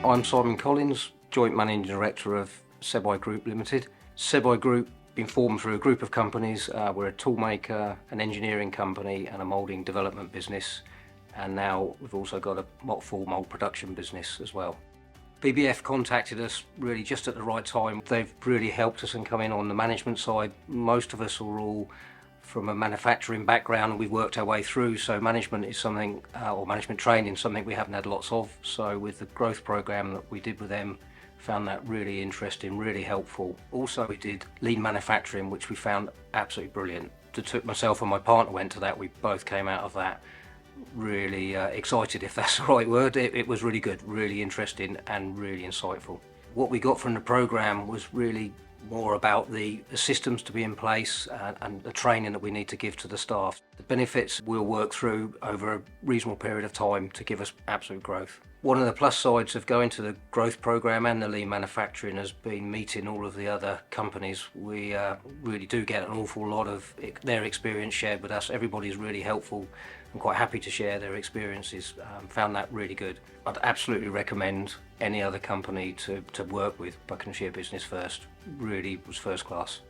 I'm Simon Collins, Joint Managing Director of SEBi Group Limited. SEBi Group been formed through a group of companies. We're a toolmaker, an engineering company and a moulding development business, and now we've also got a full mould production business as well. BBF contacted us really just at the right time. They've really helped us and come in on the management side. Most of us are all from a manufacturing background and we've worked our way through, so management is something, or management training is something we haven't had lots of. So with the growth program that we did with them, found that really interesting, really helpful. Also we did lean manufacturing, which we found absolutely brilliant. Myself and my partner went to that. We both came out of that really excited, if that's the right word. It was really good, really interesting and really insightful. What we got from the program was really more about the systems to be in place and the training that we need to give to the staff. The benefits we'll work through over a reasonable period of time to give us absolute growth. One of the plus sides of going to the growth program and the lean manufacturing has been meeting all of the other companies. We really do get an awful lot of their experience shared with us. Everybody's really helpful and quite happy to share their experiences. Found that really good. I'd absolutely recommend any other company to work with. Buckinghamshire Business First really was first class.